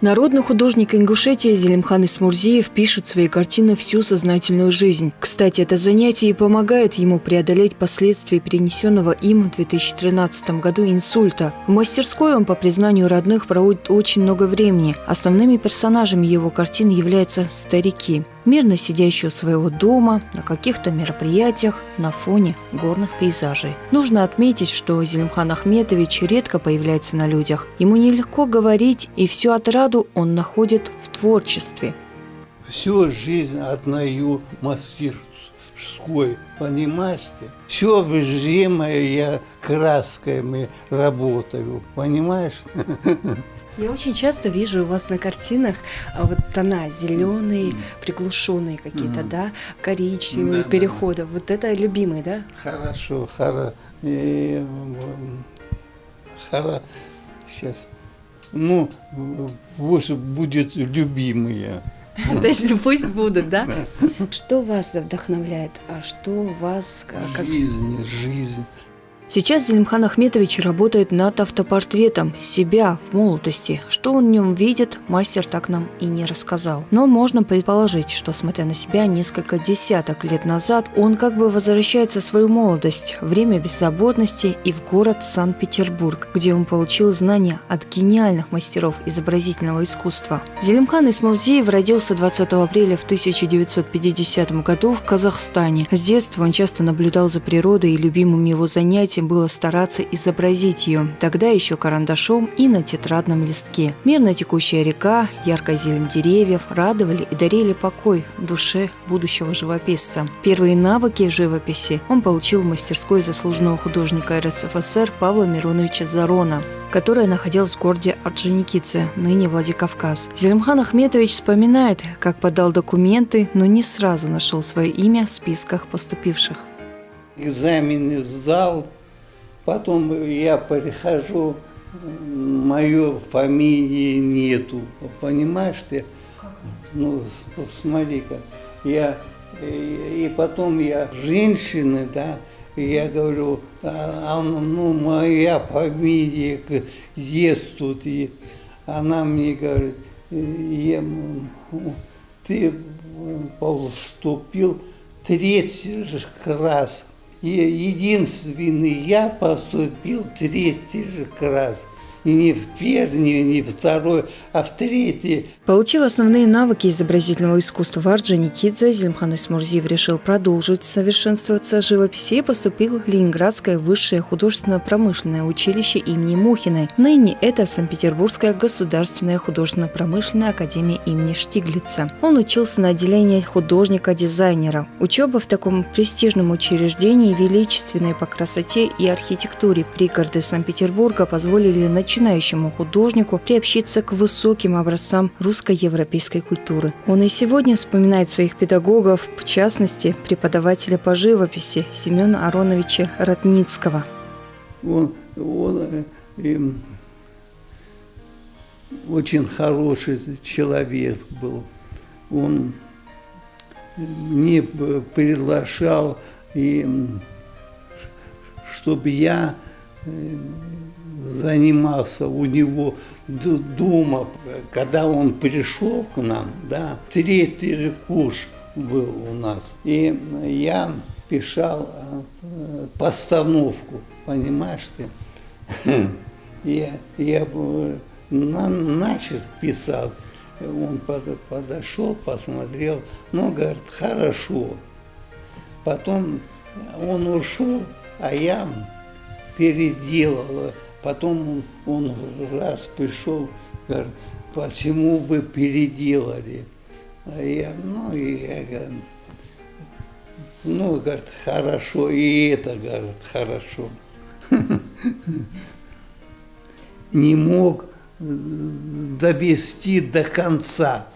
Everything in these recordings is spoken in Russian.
Народный художник Ингушетии Зелимхан Исмурзиев пишет свои картины всю сознательную жизнь. Кстати, это занятие и помогает ему преодолеть последствия перенесенного им в 2013 году инсульта. В мастерской он, по признанию родных, проводит очень много времени. Основными персонажами его картин являются старики, мирно сидящие у своего дома, на каких-то мероприятиях, на фоне горных пейзажей. Нужно отметить, что Зелимхан Ахметович редко появляется на людях. Ему нелегко говорить, и всю отраду он находит в творчестве. Всю жизнь одною мастерской, понимаете? Все время я красками работаю, понимаешь? Я очень часто вижу у вас на картинах вот тона зеленые, приглушенные какие-то, да, коричневые, переходы. Вот это любимый, да? Хорошо, сейчас. Ну, пусть будет любимые. То есть пусть будут, да? Что вас вдохновляет, а что вас... Жизнь. Сейчас Зелимхан Ахметович работает над автопортретом себя в молодости. Что он в нем видит, мастер так нам и не рассказал. Но можно предположить, что, смотря на себя несколько десяток лет назад, он как бы возвращается в свою молодость, время беззаботности и в город Санкт-Петербург, где он получил знания от гениальных мастеров изобразительного искусства. Зелимхан Исмурзиев родился 20 апреля в 1950 году в Казахстане. С детства он часто наблюдал за природой, и любимым его занятием было стараться изобразить ее, тогда еще карандашом и на тетрадном листке. Мирно текущая река, яркая зелень деревьев радовали и дарили покой душе будущего живописца. Первые навыки живописи он получил в мастерской заслуженного художника РСФСР Павла Мироновича Зарона, которая находилась в городе Орджоникидзе, ныне Владикавказ. Зелимхан Ахметович вспоминает, как подал документы, но не сразу нашел свое имя в списках поступивших. Экзамены сдал. Потом я прихожу, моей фамилии нету, понимаешь ты? Ну, смотри-ка, и потом я женщина, да, и я говорю, ну, моя фамилия есть тут, и она мне говорит, ты поступил 3-й раз. И единственный я поступил 3-й раз. И не в первый, не в второй, а в 3-й. Получив основные навыки изобразительного искусства в Орджоникидзе, Зелимхан Исмурзиев решил продолжить совершенствоваться в живописи и поступил в Ленинградское высшее художественно-промышленное училище имени Мухиной. Ныне это Санкт-Петербургская государственная художественно-промышленная академия имени Штиглица. Он учился на отделении художника-дизайнера. Учеба в таком престижном учреждении, величественной по красоте и архитектуре пригороды Санкт-Петербурга, позволили начинающему художнику приобщиться к высоким образцам русско-европейской культуры. Он и сегодня вспоминает своих педагогов, в частности, преподавателя по живописи Семена Ароновича Ратницкого. Он очень хороший человек был. Он мне приглашал, чтобы я занимался у него дома, когда он пришел к нам, да, 3-й курс был у нас, и я писал постановку, понимаешь ты? Я начал писать, он подошел, посмотрел, ну, говорит, хорошо. Потом он ушел, а я переделала. Потом он раз пришел, говорит, почему вы переделали? А я, говорит, хорошо, и это, говорит, хорошо. Не мог довести до конца.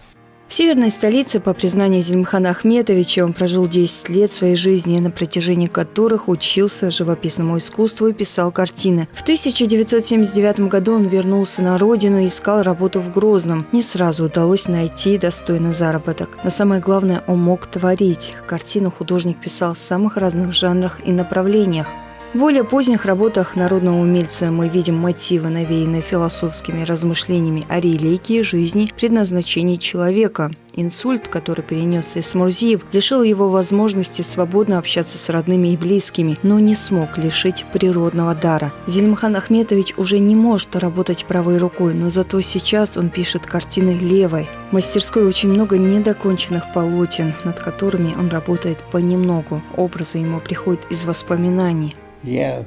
В северной столице, по признанию Зелимхана Ахметовича, он прожил 10 лет своей жизни, на протяжении которых учился живописному искусству и писал картины. В 1979 году он вернулся на родину и искал работу в Грозном. Не сразу удалось найти достойный заработок. Но самое главное, он мог творить. Картину художник писал в самых разных жанрах и направлениях. В более поздних работах народного умельца мы видим мотивы, навеянные философскими размышлениями о религии, жизни, предназначении человека. Инсульт, который перенес Эсмурзиев, лишил его возможности свободно общаться с родными и близкими, но не смог лишить природного дара. Зелимхан Ахметович уже не может работать правой рукой, но зато сейчас он пишет картины левой. В мастерской очень много недоконченных полотен, над которыми он работает понемногу. Образы ему приходят из воспоминаний. Я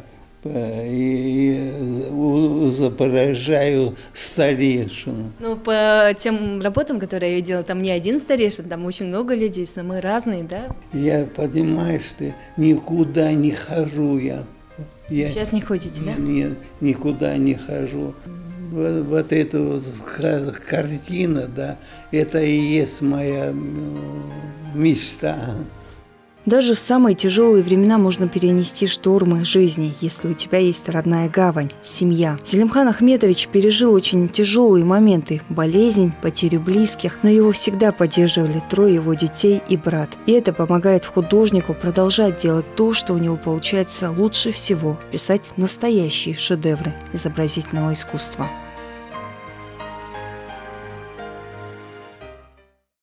изображаю старейшину. Ну, по тем работам, которые я видела, там не один старейшин, там очень много людей, самые разные, да? Я, понимаешь, что никуда не хожу я. Сейчас не ходите, да? Нет, никуда не хожу. Вот эта вот картина, да, это и есть моя мечта. Даже в самые тяжелые времена можно перенести штормы жизни, если у тебя есть родная гавань, семья. Зелимхан Ахметович пережил очень тяжелые моменты – болезнь, потерю близких, но его всегда поддерживали 3 его детей и брат. И это помогает художнику продолжать делать то, что у него получается лучше всего – писать настоящие шедевры изобразительного искусства.